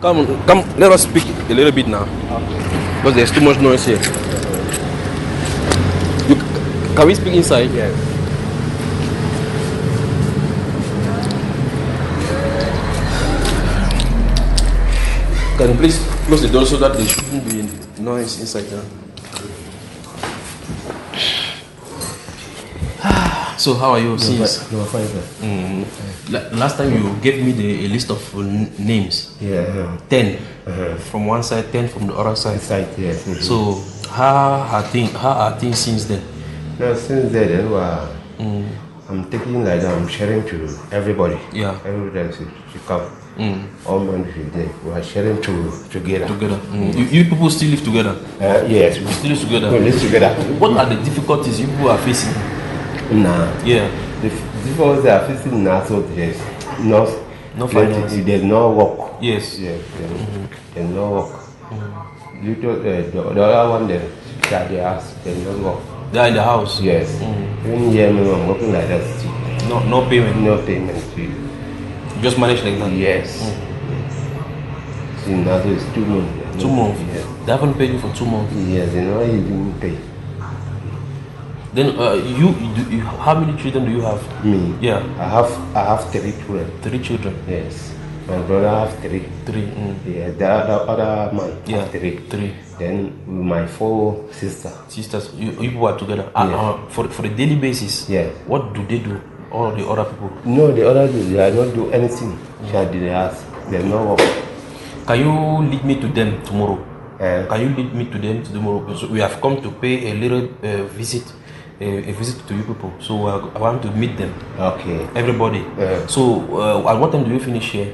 Come, let us speak a little bit now. Because there's too much noise here. You, can we speak inside? Yes. Can you please close the door so that there shouldn't be noise inside there? So how are you since? No, fine, sir. Last time you gave me a list of names. Yeah. 10 from one side, 10 from the other side. Yes. So how are things since then? No, since then, I'm taking like I'm sharing to everybody. Yeah. Everybody should come. All money today. We are sharing together. You people still live together? Yes. We still live together. We live together. What are the difficulties you people are facing? Nah. Yeah. The difficulties they are facing now, so there's no finance. There's no work. Yes. Yes. There's no work. You told the other one there, that they ask, there's no work. They are in the house? Yes. Even here, I'm working like that. No payment? No payment. Just manage like that? Yes. See, now it's 2 months. 2 months? Yes. They haven't paid you for 2 months? Yes, they know he didn't pay. Then you how many children do you have? Me? Yeah. I have 3 children. 3 children? Yes. My brother has 3. 3. Yeah, the other man has 3. 3. Then my 4 sisters. Sisters, you people are together. Yeah. For the daily basis. Yeah. What do they do? All the other people? No, the other they are not do anything. They are in the house. They are not work. Can you lead me to them tomorrow? Can you lead me to them tomorrow? So we have come to pay a little visit. A visit to you people, so I want to meet them. Okay. Everybody. So at what time do you finish here?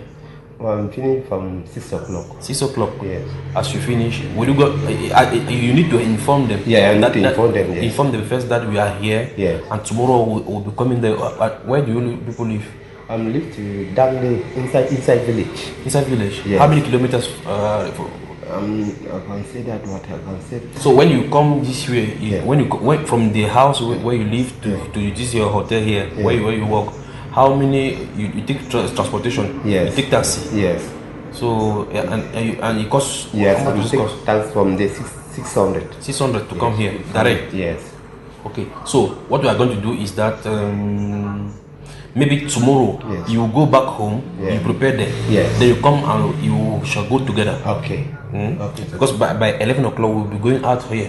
Well, I'm finishing from 6 o'clock. 6 o'clock. Yes. As you finish, will you go? You need to inform them. Yeah, I need to inform them. Yes. Inform them first that we are here. Yes. And tomorrow we'll be coming there. Where do you people live? I'm live to Danley inside village. Inside village. Yes. How many kilometers? I can say that what I can say. So when you come this way, Yeah. when you from the house where you live to this your hotel here, Yeah. where you work, how many you take transportation? Yes. You take taxi. Yes. So and it costs. Yes. How much does it cost? That's from the 600. 600 to come here direct. Yes. Okay. So what we are going to do is that maybe tomorrow Yes. you go back home. Yeah. You prepare there. Yes. Then you come and you shall go together. Okay. Okay. Because by 11 o'clock we'll be going out here.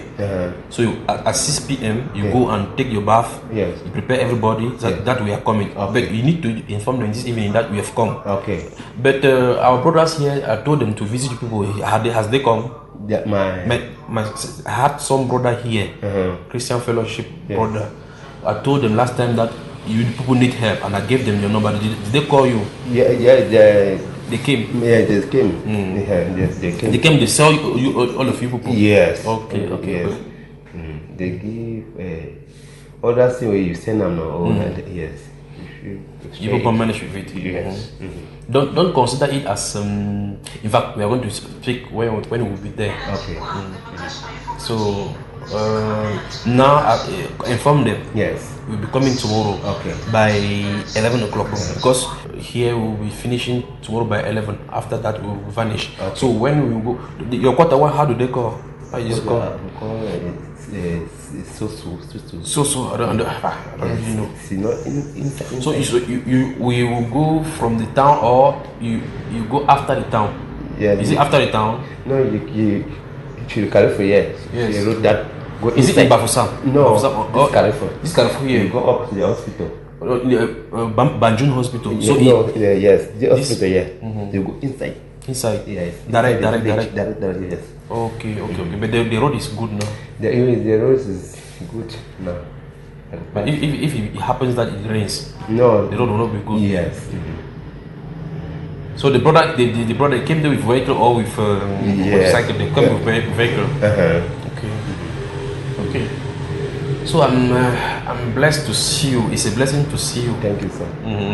So at 6 p.m. you go and take your bath. Yes. You prepare everybody that we are coming. Okay. But you need to inform them this evening that we have come. Okay. But our brothers here, I told them to visit people. Has they come? That I had some brother here, Christian Fellowship brother. I told them last time that you people need help, and I gave them your number. Did they call you? Yeah. They came. Yeah, they came. Yeah, yes, they came. They came. They saw you all of you people. Yes. Okay. Yes. They give other thing where you send them now. Yes. You people manage with it. Yes. Don't consider it as in fact we are going to speak when we will be there. Okay. So now inform them. Yes. We'll be coming tomorrow. Okay. By 11 o'clock because here we'll be finishing tomorrow by 11. After that we will vanish. Okay. So when we will go, your quarter one, how do they call? How you just call? So I don't really know. So we will go from the town, or you go after the town? Yeah. Is it after the town? No, you should California. Yes. You wrote that. Go Is it in Bafoussam? No. Bafoussam. California. This California. You go up to the hospital. Banjun Hospital. So yes, the hospital. Yeah. You go inside. Inside. Yes. Direct. Yes. Okay. But the road is good now. The road is good now. But if it happens that it rains, no, the road will not be good. Yes. So the brother came there with vehicle or with motorcycle. They come with vehicle. Okay. So I'm blessed to see you. It's a blessing to see you. Thank you, sir.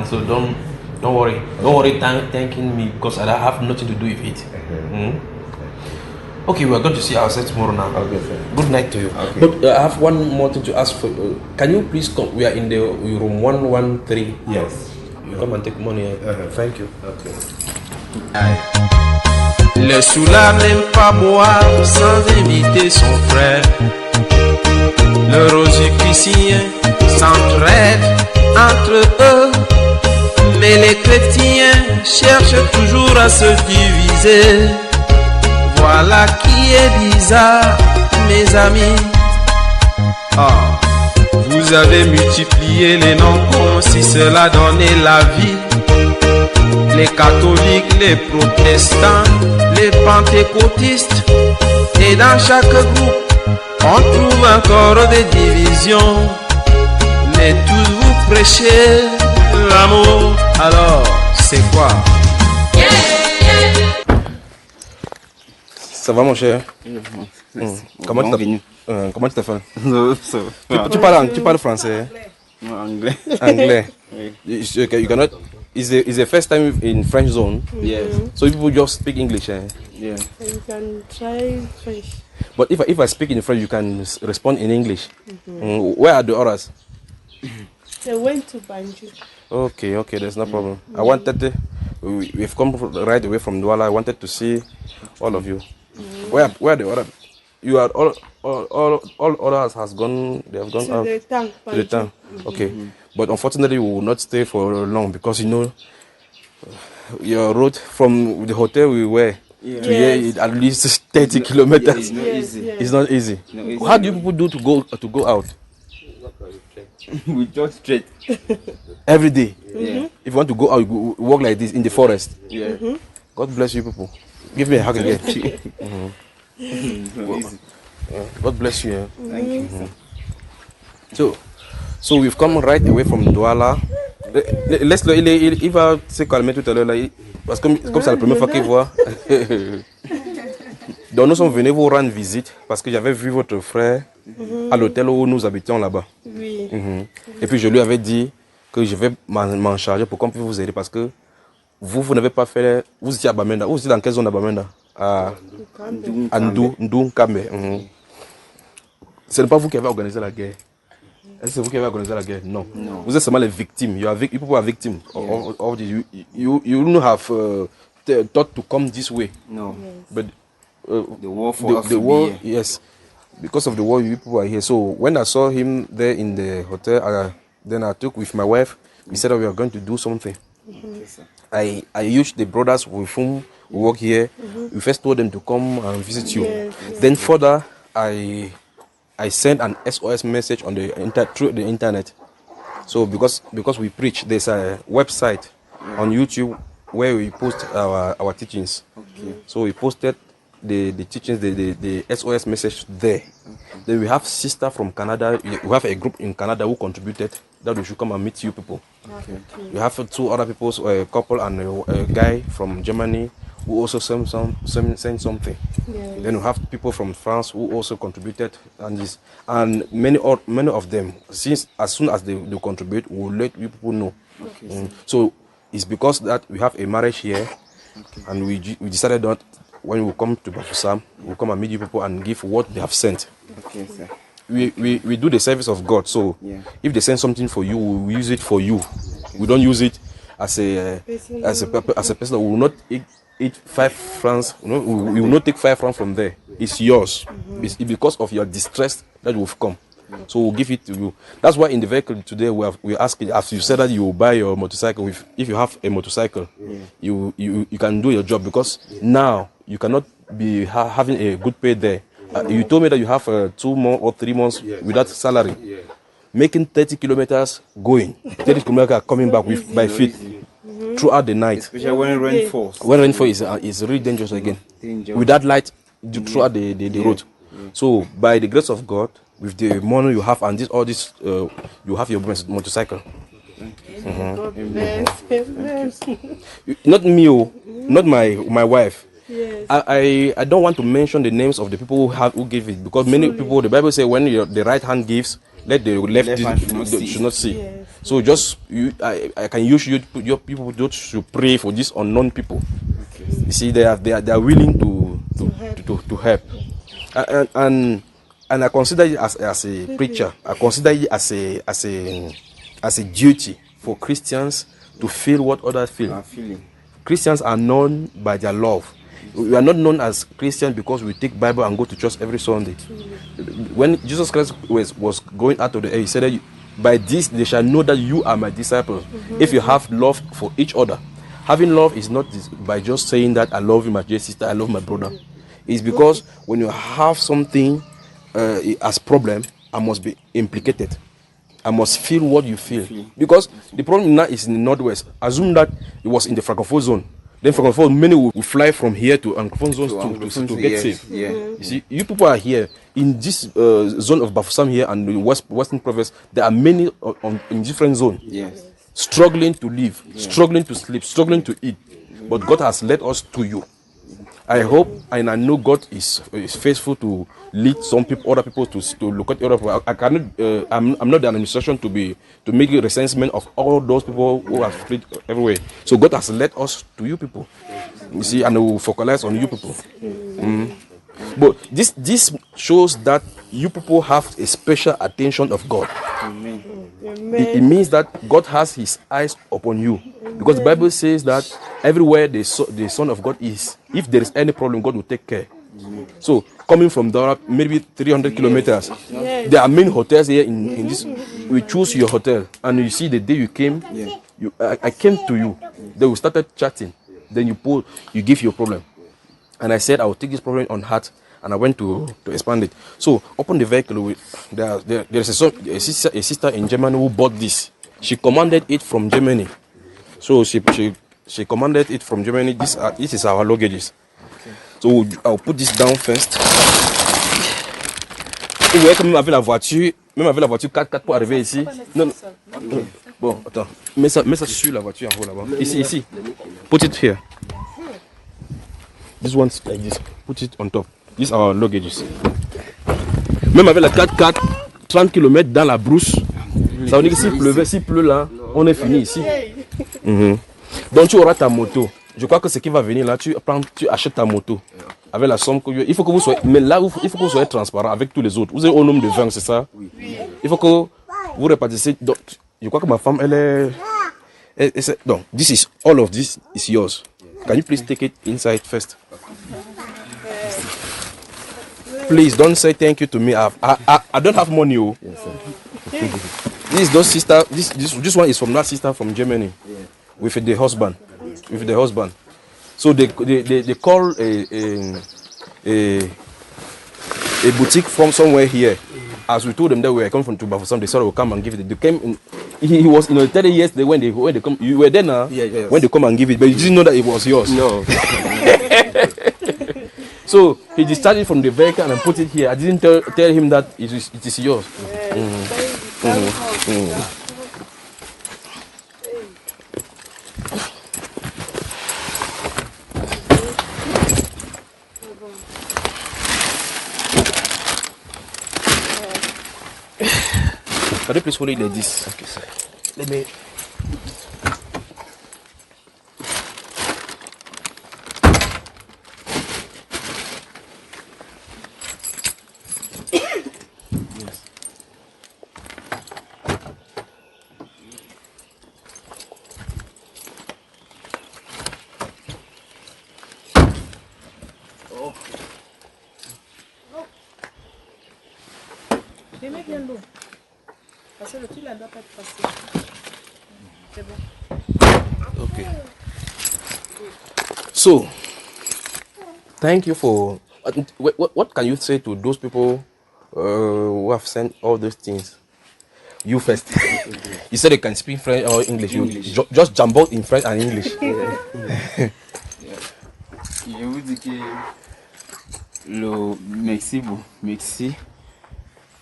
So don't worry. Don't worry thanking me because I have nothing to do with it. Okay, we are going to see ourselves tomorrow now. Okay, sir. Good night to you. Okay. But I have one more thing to ask for. Can you please come? We are in the room 113. Yes. You come and take money. Thank you. Okay. Le soulard n'aime pas boire sans inviter son frère. Le rosicrucien s'entraide entre eux, mais les chrétiens cherchent toujours à se diviser. Voilà qui est bizarre, mes amis. Ah, vous avez multiplié les noms comme si cela donnait la vie. Les catholiques, les protestants, les pentecôtistes. Et dans chaque groupe, on trouve encore des divisions. Mais tous vous prêchez l'amour. Alors, c'est quoi? Ça va, mon cher? Comment tu t'appelles? Tu parles français? Anglais. Anglais. Oui. You cannot. It's the first time in French zone. Yes. So people just speak English. Yeah. You can try French. But if I speak in French, you can respond in English. Where are the others? They went to Banjul. Okay, there's no problem. I wanted to. We've come right away from Douala. I wanted to see all of you. Where are the others? You are all others has gone. They have gone To out the tank. to the town. Okay, but unfortunately we will not stay for long because your road from the hotel we were to here is at least 30 kilometers. It's not easy. It's not easy. No, it's How do you people do to go out We just straight. every day? Yeah. If you want to go out, you walk like this in the forest. Yeah. God bless you people. Give me a hug again. No, easy. God bless you. Thank you. So we've come right away from Douala. Laisse-le, il va se calmer tout à l'heure là, parce que comme c'est la première fois qu'il voit. Donc nous sommes venus vous rendre visite parce que j'avais vu votre frère à l'hôtel où nous habitions là-bas. Oui. Et puis je lui avais dit que je vais m'en charger pour qu'on puisse vous aider parce que vous n'avez pas fait. Vous étiez à Bamenda. Vous étiez dans quelle zone à Bamenda? À Ndou, Kambe. Ce n'est pas vous qui avez organisé la guerre. Est-ce que c'est vous qui avez organisé la guerre? Non. Vous êtes seulement les victimes. You people are victims. Of this. You wouldn't have thought to come this way. No. But The war for us the to war, be here. yes. Because of the war, you people are here. So when I saw him there in the hotel, then I took with my wife. We said that we are going to do something. I used the brothers with whom we work here. We first told them to come and visit you. Then further, I sent an SOS message on through the internet. So because we preach, there's a website on YouTube where we post our teachings. Okay. So we posted the teachings, the SOS message there. Then we have sister from Canada. We have a group in Canada who contributed that we should come and meet you people. Okay. We have two other people, a couple and a guy from Germany who also sent something. Yeah. Then we have people from France who also contributed, and many of them. Since as soon as they contribute, we will let you people know. Okay. So it's because that we have a marriage here, and we decided that when we come to Bafusam, we'll come and meet you people and give what they have sent. Okay, sir. We do the service of God. So Yeah. if they send something for you, we use it for you. We don't use it as a person. We will not eat 5 francs. We will not take 5 francs from there. It's yours. It's because of your distress that we've come. So we'll give it to you. That's why in the vehicle today we're asking, as you said that you will buy your motorcycle. If you have a motorcycle, you can do your job, because now you cannot be having a good pay there. You told me that you have 2 months or 3 months without salary. Making 30 kilometers going, 30 kilometers coming back by feet throughout the night. Especially when rain falls. When rainfall is really dangerous again. Dangerous. Without light throughout the road. So by the grace of God, with the money you have and all this, you have your motorcycle. God bless. Amen. Not me, not my wife. Yes. I don't want to mention the names of the people who give it, because many people, the Bible says, when the right hand gives, let the left hand should not see. Yes. So just I can use your people to pray for these unknown people. You see, they are willing to help. And I consider it as a preacher. I consider it as a duty for Christians to feel what others feel. I'm feeling. Christians are known by their love. We are not known as Christians because we take Bible and go to church every Sunday. When Jesus Christ was going out of the air, he said that by this they shall know that you are my disciples, if you have love for each other. Having love is not by just saying that I love you, my dear sister, I love my brother. It's because when you have something as problem, I must be implicated. I must feel what you feel. Because the problem now is in the northwest. Assume that it was in the Francophone zone. Then Francophone, many will fly from here to Anglophone zones to get safe. Yeah. You see, you people are here in this zone of Bafoussam here and the Western Province. There are many in different zones. Yes. Struggling to live, struggling to sleep, struggling to eat. But God has led us to you. I hope and I know God is faithful to lead some people, other people to look at other people. I cannot. I'm not the administration to make a resentment of all those people who have fled everywhere. So God has led us to you people. You see, and we will focalize on you people. But this shows that you people have a special attention of God. Amen. It means that God has His eyes upon you, because the Bible says that everywhere the Son of God is, if there is any problem, God will take care. So coming from Dora, maybe 300 kilometers, there are many hotels here in this. We choose your hotel, and you see the day you came, I came to you. Then we started chatting. Then you give your problem, and I said I will take this problem on heart. And I went to expand it. So open the vehicle. There is a sister in Germany who bought this. She commanded it from Germany. So she commanded it from Germany. This is our luggages. So I'll put this down first. Vous voyez comme même avec la voiture 4x4 pour arriver ici. Non. Bon, attends. Mets ça sur la voiture en haut là-bas. Ici. Put it here. This one's like this. Put it on top. These are our luggages. Même avec la 4x4, 30 km dans la brousse, ça veut dire que s'il pleut là, on est fini ici. Donc tu auras ta moto. Je crois que ce qui va venir là, tu achètes ta moto avec la somme que il faut que vous soyez. Mais là, il faut que vous soyez transparent avec tous les autres. Vous êtes au nombre de 20, c'est ça? Oui. Il faut que vous répartissez. Donc, je crois que ma femme, elle est. Donc, all of this is yours. Can you please take it inside first? Please don't say thank you to me. I don't have money. Oh. Yes, this one is from that sister from Germany, with the husband. So they call a boutique from somewhere here. As we told them that we were coming from Bafoussam, they said they will come and give it. They came in. He was 30 years. When they come, you were there now. Yeah. When they come and give it, but you didn't know that it was yours. No. So he discharged it from the vehicle and put it here. I didn't tell him that it is yours. Can you please hold it like this? Okay, sir. Let me. Okay. So, thank you for. What can you say to those people who have sent all those things? You first. You said you can speak French or English. You just jump out in French and English. Je vous dis que merci.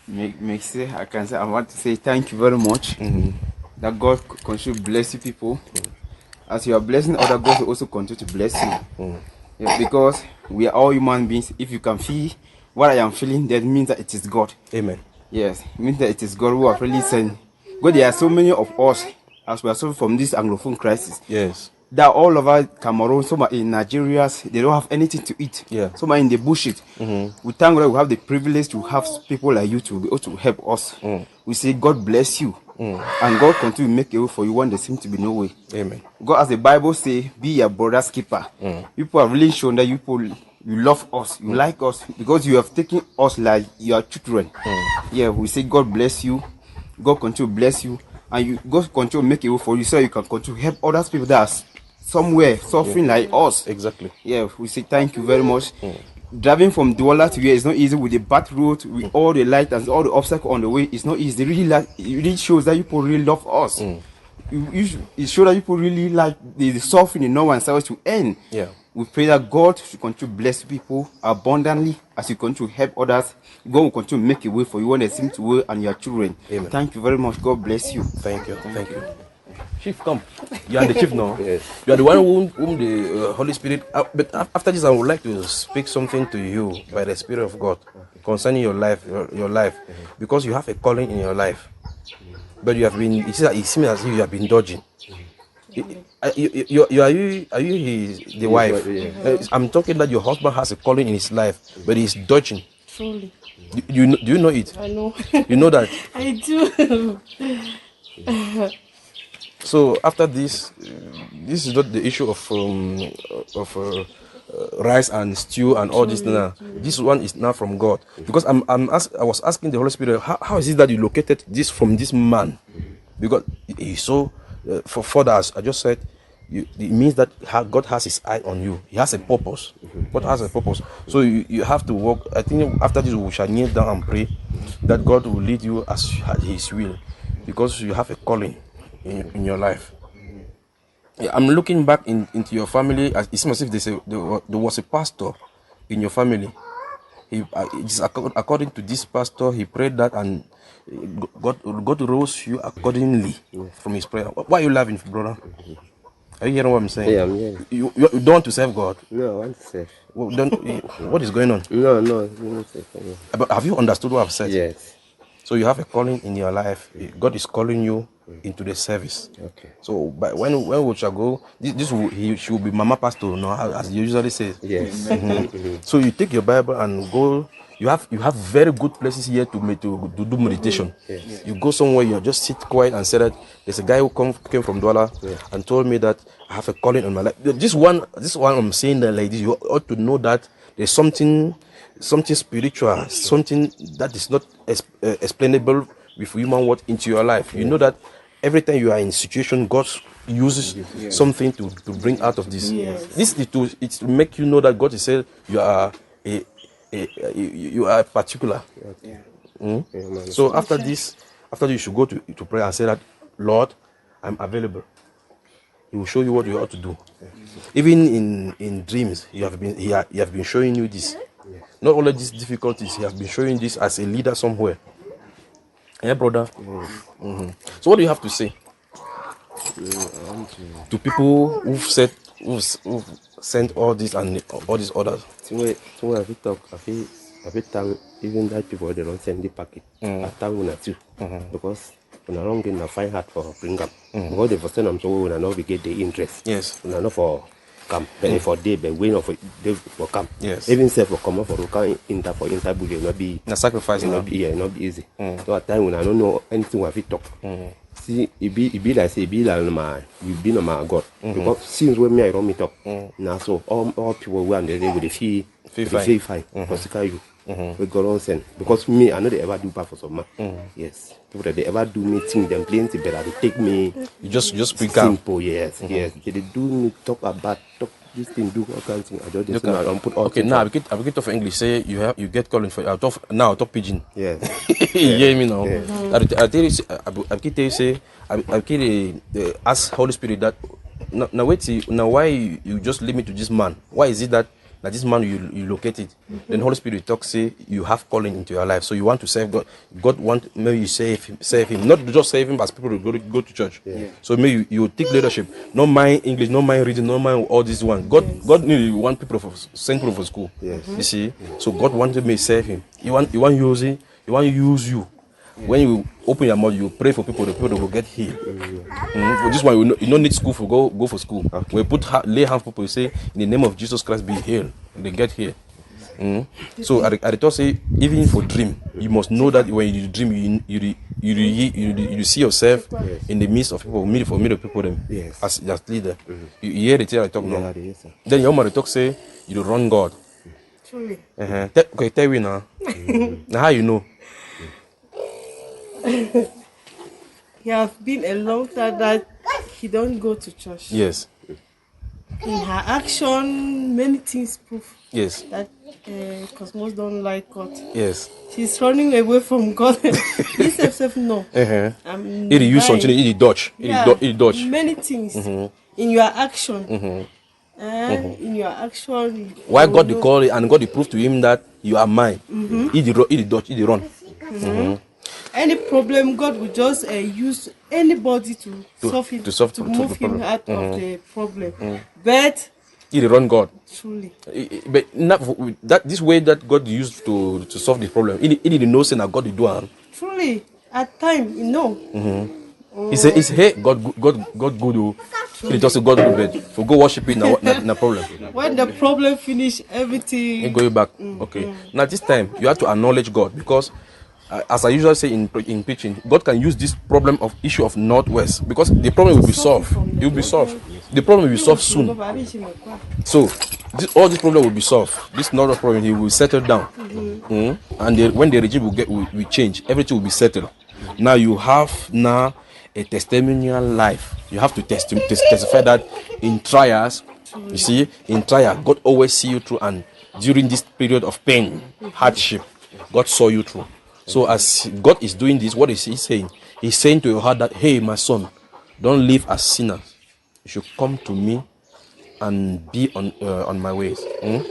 I want to say thank you very much. That God continue to bless you people. As you are blessing other, God will also continue to bless you. Yeah, because we are all human beings. If you can feel what I am feeling, that means that it is God. Amen. Yes, it means that it is God who have really sent. God, there are so many of us as we are suffering from this Anglophone crisis. Yes. That all over Cameroon, some are in Nigeria, they don't have anything to eat. Yeah. Some are in the bullshit. We thank God we have the privilege to have people like you to be able to help us. We say God bless you. and God continue to make a way for you when there seems to be no way. Amen. God, as the Bible say, be your brother's keeper. People have really shown that you love us, you like us, because you have taken us like your children. Yeah, we say God bless you, God continue to bless you, and God continue to make a way for you so you can continue to help other people that are somewhere suffering like us. Exactly. Yeah, we say thank you very much. Driving from Douala to here is not easy with the bad road, with all the light and all the obstacles on the way. It's not easy. It really shows that people really love us. It shows that people really like the suffering in no one service to end. Yeah. We pray that God should continue to bless people abundantly as you continue to help others. God will continue to make a way for you when they seem to way and your children. Amen. Thank you very much. God bless you. Thank you. Thank you. Chief, come. You are the chief now. Yes. You are the one whom the Holy Spirit. But after this, I would like to speak something to you by the Spirit of God concerning your life, your life, because you have a calling in your life. But you have been. It seems as if you have been dodging. Are you the wife? Yeah. I'm talking that your husband has a calling in his life, but he's dodging. Truly. Do you know it? I know. You know that. I do. So after this, this is not the issue of rice and stew and all this now. This one is now from God, because I was asking the Holy Spirit, how is it that you located this from this man? Because he's so for us. I just said it means that God has His eye on you. He has a purpose. God has a purpose. So you have to walk. I think after this we shall kneel down and pray that God will lead you as His will, because you have a calling in your life. Yeah, I'm looking back into your family. It seems as if there was a pastor in your family. According to this pastor, he prayed that, and God rose you accordingly from his prayer. Why are you laughing, brother? Are you hearing what I'm saying? Yeah, I'm hearing. You don't want to serve God? No, I want to serve. Well, what is going on? No, you don't serve. But have you understood what I've said? Yes. So you have a calling in your life. God is calling you into the service. Okay. So when we shall go, she will be Mama Pastor, as you usually say. Yes. So you take your Bible and go. You have very good places here to do meditation. Yes. You go somewhere, you just sit quiet and say that there's a guy who came from Douala and told me that I have a calling on my life. This one I'm saying that like this, you ought to know that there's something spiritual, something that is not explainable with human word into your life. You know that every time you are in situation, God uses something to bring out of this. This is to make you know that God is saying you are you are particular. So after this you should go to pray and say that, Lord, I'm available. He will show you what you ought to do. Even in dreams, he have been showing you this. Not only these difficulties, he has been showing this as a leader somewhere. Yeah, brother. So what do you have to say to people who've sent all this and all these orders? So I feel talk, I feel thank even that people they don't send the packet. I thank una too, because when I don't get a fine heart for bring up. Because the first time I'm so when I know we get the interest. Yes. When I know for come, but for day, but when for day for come. Yes. Even self for come for come for interview not be. The sacrifice not be not be easy. So at time when I don't know anything I feel talk. See, it be like say, be like my, you be no my God. Because since when me I don't meet up, now so all people who are there with the fee fine, because you, we go on send. Because me, I know they ever do bad for some man. Yes, people that they ever do me think them plenty better. They take me. You just speak calm. Simple, yes. They do me talk about this thing, do all kinds of things. I just I don't put all. Okay, now I begin to for English. Say you get calling for I'll talk pidgin. Yes. You hear me now? I tell you, I keep tell you say I keep ask Holy Spirit that now wait see now why you just leave me to this man? Why is it that this man you located? Then Holy Spirit talk say you have calling into your life, so you want to serve God. God want maybe you save him, not just save him as people who go to church. So maybe you take leadership, not mind English, not mind reading, not mind all this one. God need want people send people for school. You see, so God wanted me to save him. He want use you. When you open your mouth, you pray for people. The people will get healed. For this one, you don't need school for go for school. When you lay hands on people, you say in the name of Jesus Christ, be healed. They get healed. So I thought say even for dream, you must know that when you dream, you see yourself in the midst of people, meet the people them as leader. You hear the thing I talk now. Then your mother talk say you don't run God. Truly. Okay, tell me now. Now how you know? He has been a long time that he don't go to church. Yes. In her action, many things prove Yes. that Cosmos don't like God. Yes. She's running away from God. He himself no. I'm It use dying. something, it dodge. It dodge. Many things in your action. In your action. Why you God know- they call it and God they prove to him that you are mine. It dodge, it run. Any problem, God will just use anybody to solve it, to move the him problem. out of the problem. But It run God. truly, But not that this way that God used to solve the problem. It didn't know saying that God will do it. truly, at time, you know. He said, hey, God good. He just say God good, but for go worship it, no problem. When the problem finish, everything. He go back. Okay. Now this time you have to acknowledge God because, as I usually say in preaching, God can use this problem of issue of northwest because the problem will be solved. It will be solved. The problem will be solved soon. So all this problem will be solved. This northwest problem, he will settle down, and when the regime will change, everything will be settled. Now you have a testimonial life. You have to testify that in trials, you see, in trial, God always see you through, and during this period of pain, hardship, God saw you through. So as God is doing this, what is He saying? He's saying to your heart that, hey, my son, don't live as sinners. You should come to me and be on my ways. In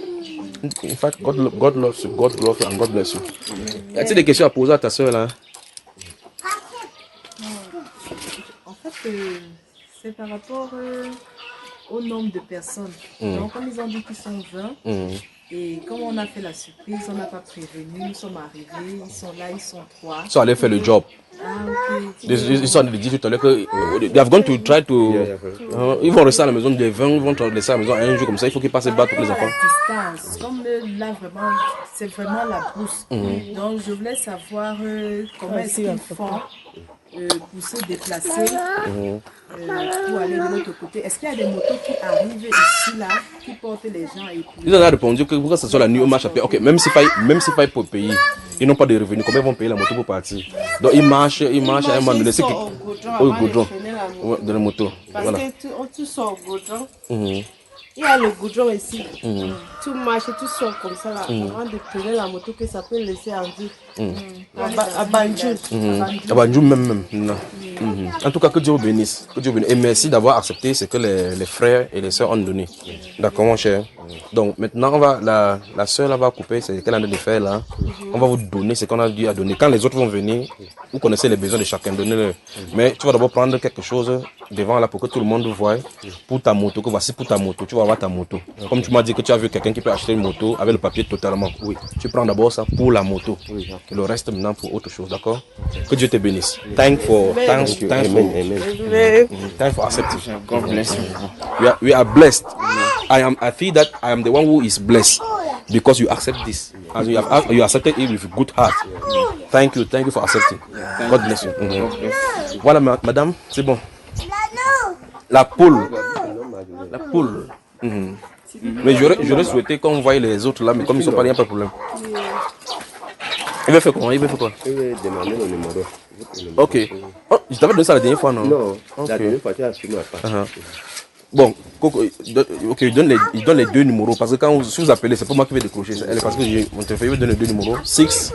fact, God loves you, God loves you, and God bless you. Y a-t-il des questions à poser à ta soeur là? En fait, c'est par rapport au nombre de personnes. Donc, comme ils ont dit qu'ils sont 20, et comme on a fait la surprise, on n'a pas prévenu, nous sommes arrivés, ils sont là, ils sont 3. So allez faire le job. Ah, ok. Ils sont dit tout à l'heure que they have gone to try to. Ils vont rester à la maison des 20, ils vont rester à la maison un jour comme ça. Il faut qu'ils passent par tous les enfants. La distance, comme là vraiment, c'est vraiment la brousse. Donc je voulais savoir comment est-ce qu'ils font pour se déplacer pour aller de l'autre côté. Est-ce qu'il y a des motos qui arrivent ici là, qui portent les gens et puis... Ils ont répondu que pour que ce soit la nuit au marché, ok, même si pas pour payer, ils n'ont pas de revenus, comment ils vont payer la moto pour partir? Donc ils marchent à un moment donné, c'est au goudron, de la moto. Parce Voilà. que tu sors au goudron. Il y a le goudron ici. Tu marches, tu sors comme ça là, avant de prendre la moto que ça peut laisser en vie. À Banjul. Ah bah, nous même. Non. En tout cas, que Dieu vous bénisse. Que Dieu vous bénisse. Et merci d'avoir accepté ce que les frères et les sœurs ont donné. D'accord, mon cher. Donc maintenant, la sœur là va couper ce qu'elle a de faire là. On va vous donner ce qu'on a dû à donner. Quand les autres vont venir, vous connaissez les besoins de chacun. Donnez-le. Mais tu vas d'abord prendre quelque chose devant là pour que tout le monde voie. Pour ta moto, que voici pour ta moto. Tu vas avoir ta moto. Comme tu m'as dit que tu as vu quelqu'un qui peut acheter une moto avec le papier totalement. Oui. Tu prends d'abord ça pour la moto. Et le reste maintenant pour autre chose, d'accord? Que Dieu te bénisse. Thanks for accepting. God bless you. We are blessed. I feel that I am the one who is blessed because you accept this. And you accepted it with a good heart. Thank you for accepting. God bless you. Voilà, madame, c'est bon. La poule. Mais j'aurais souhaité qu'on voie les autres là, mais comme ils sont pas là, il n'y a pas de problème. Il veut faire quoi? Il veut demander le numéro. Ok. Oh, je t'avais donné ça la dernière fois, non? Non, Ok. la dernière fois, tu as filmé pas. Bon, Coco, il donne les deux numéros parce que quand si vous appelez, c'est pas moi qui vais décrocher. Parce que mon téléphone, il va donner les deux numéros. 6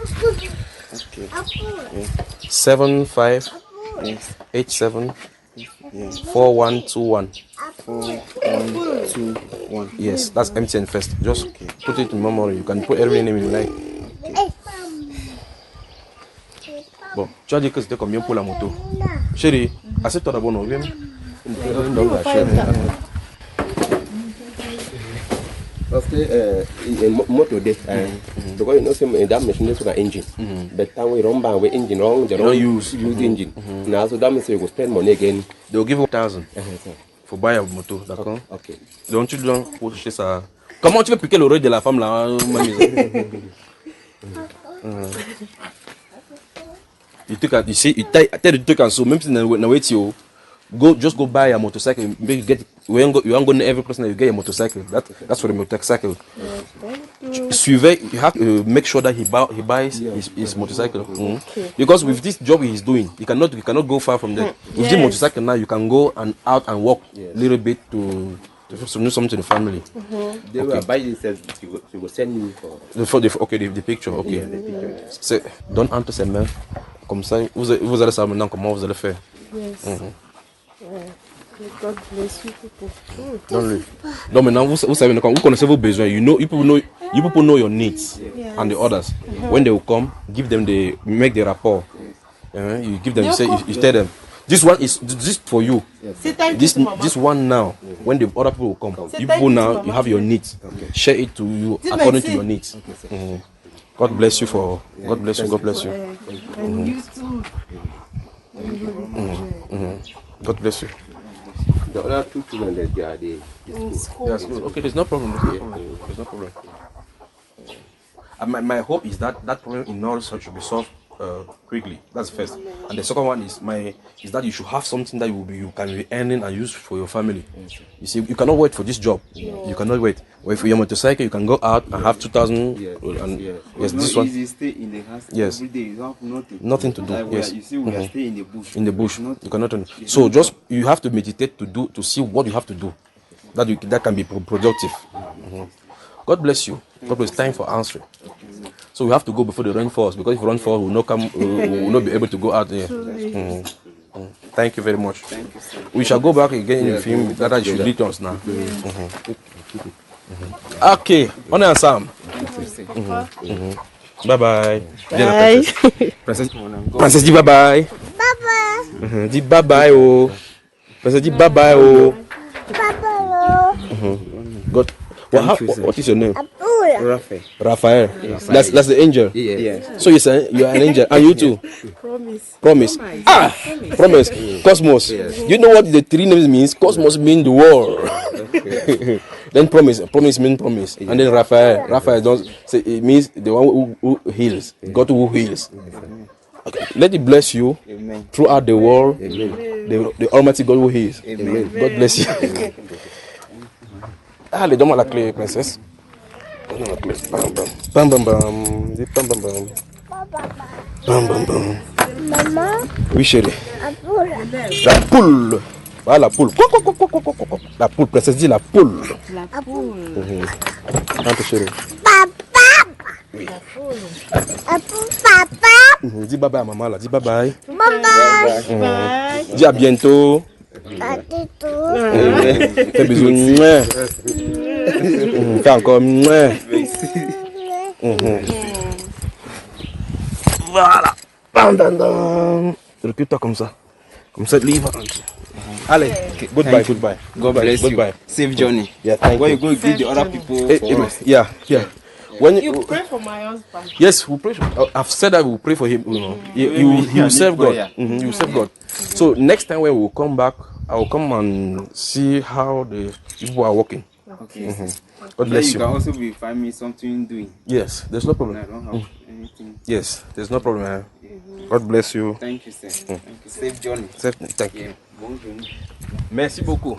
7 5 8 7 4121. 4-1-2-1. Yes, that's MTN first. Just put it in memory. You can put every name you like. Bon, tu as dit que c'était combien pour la moto? Chérie, assieds-toi d'abord, non? Viens. Parce que moto de, because you know some that machine is got engine, but time we run by with engine wrong, they don't use engine. Now so that means you go spend money again. They will give you 1,000 for buy a moto, d'accord? Okay. Donc tu dois pour acheter ça Comment tu veux piquer l'oreille de la femme là, mamie? You see, you tell the truth and so même si na wait you just go buy a motorcycle. Maybe you ain't going every person that you get a motorcycle. That's for the motorcycle. Suivez, you have to make sure that he buys his motorcycle. Because with this job he's doing, you cannot go far from there. With the motorcycle now, you can go and out and walk a little bit to do something to the family. They will buy this. She will send you for the picture. Okay. C'est donne entre ses mains. Comme ça, vous allez savoir maintenant comment vous allez faire. Yes. God bless you people. Donne-le. Donc maintenant, vous savez, vous connaissez vos besoins. You people know your needs and the others. When they will come, make the rapport. You give them, you tell them, this one is this for you. This one now, when the other people will come, you people now, you have your needs. Share it to you according to your needs. God bless you. God bless you. And you too. God bless you. the other two children that they are there. Yes, okay, there's no problem. There's no problem. My hope is that problem in North should be solved quickly. That's the first. And the second one is that you should have something that you can be earning and use for your family. You see, you cannot wait for this job. You cannot wait. Or if you're a motorcycle, you can go out and have 2,000. Yes, this one. Easy stay in the house every day. You have Nothing to do. Like yes. You see, we are staying in the bush. In the bush, you cannot. So just you have to meditate to see what you have to do. That can be productive. God bless you. God bless. Time for answering. So we have to go before the rain falls, because if rain falls, we will not be able to go out there. Thank you very much. Thank you, sir. We shall go back again in the film that I should lead us now. Okay, on and Sam. Bye bye. Bye. Princess, dis bye bye. Bye bye. Dis bye bye oh. Princess, dis bye bye oh. Bye bye. God. What is your name? Raphael. Raphael. That's the angel. Yes. So you say you are an angel, and you too. Promise. Promise. Cosmos. You know what the three names means? Cosmos means the world. Then promise. Promise means promise. And then Raphael. Raphael don't say it means the one who heals. God who heals. Okay. Let it bless you. Amen. Throughout the world. The Almighty God who heals. Amen. God bless you. Allez, donne-moi la clé, princesse. Donne-moi la clé. Bam, bam, bam. Dis bam, bam, bam. Bam, bam, bam. Maman, Oui, chérie. la poule. La poule. Voilà la poule. La poule, princesse, dis la poule. La poule. Entre, chérie. Papa. La poule, papa. Dis bye bye à maman, là. Dis bye bye. Maman. Dis à bientôt. À tout. Fais bisous. Mouais. Fais encore. Mouais. Voilà. Bam, bam, bam. Recule-toi comme ça. Comme ça, livre. Allez. Goodbye, goodbye. God bless Goodbye. you. Safe journey. Yeah, thank Where you. you go, give the other people. for us. Yeah. When You pray for my husband. yes, we pray. I've said that we'll pray for him. You know, he will serve God. He will serve God. So next time when we will come back, I will come and see how the people are working. Okay. God bless You you. can also find me something doing. Yes, there's no I problem. don't have anything. Yes, there's no problem. God bless you. Thank you, sir. Thank you. Safe journey. Thank you. Yeah. Bonjour. Merci beaucoup.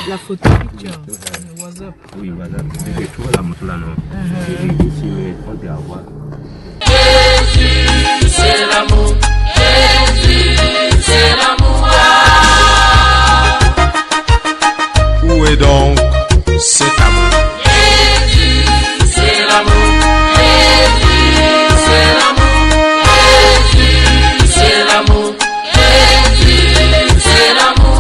La photo picture. WhatsApp. Oui, voilà. Je trouve la moto là, non. J'ai dit ici, mais on peut avoir. C'est l'amour, Jésus, c'est l'amour. Où est donc cet amour? Jésus, c'est l'amour. Jésus, c'est l'amour. Jésus, c'est l'amour. Jésus, c'est l'amour.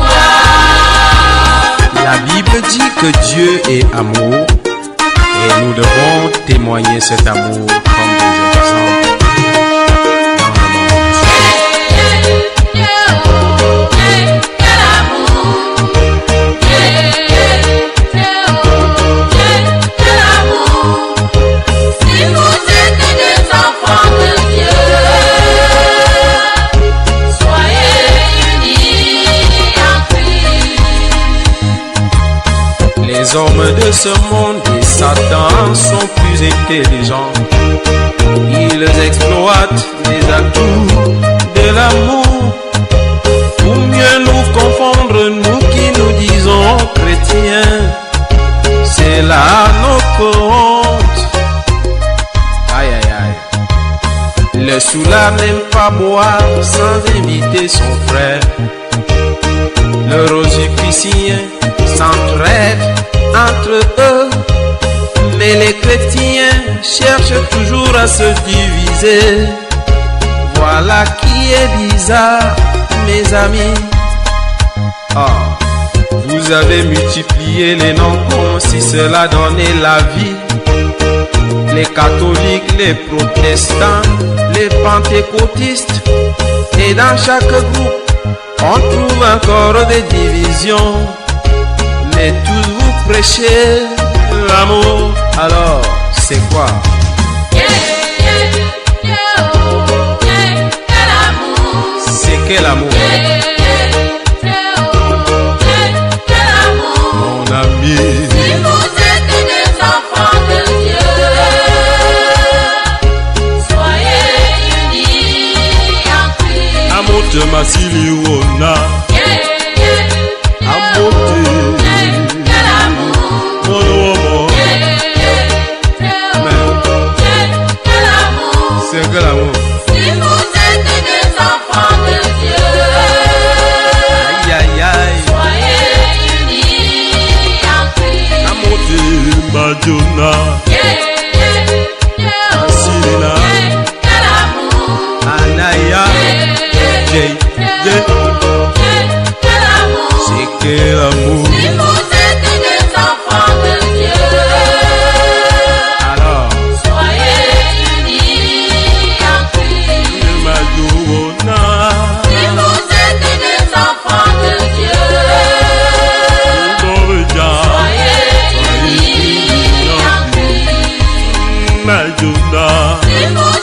La Bible dit que Dieu est amour et nous devons témoigner cet amour comme des exemples. Les hommes de ce monde et Satan sont plus intelligents. Ils exploitent les atouts de l'amour pour mieux nous confondre, nous qui nous disons chrétiens. C'est là notre honte. Aïe aïe aïe. Le soulard n'aime pas boire sans inviter son frère. Le rosicrucien s'entraide entre eux, mais les chrétiens cherchent toujours à se diviser. Voilà qui est bizarre, mes amis. Ah, vous avez multiplié les noms comme si cela donnait la vie. Les catholiques, les protestants, les pentecôtistes, et dans chaque groupe, on trouve encore des divisions. Mais tous vous prêchez l'amour, alors c'est quoi? C'est quel amour? Mon ami, si vous êtes des enfants de Dieu, soyez unis en Christ. amour de ma siliona. Amour de c'est quel amour? Si vous êtes des enfants de Dieu, Aïe aïe aïe. soyez unis en Christ. Amour de Madonna. Asilina. Anaya. Jay. C'est quel amour? Si vous êtes des enfants de Dieu, Alors, soyez unis en Christ. Madonna. Si vous êtes des enfants de Dieu, soyez unis en Christ. Madonna. Si vous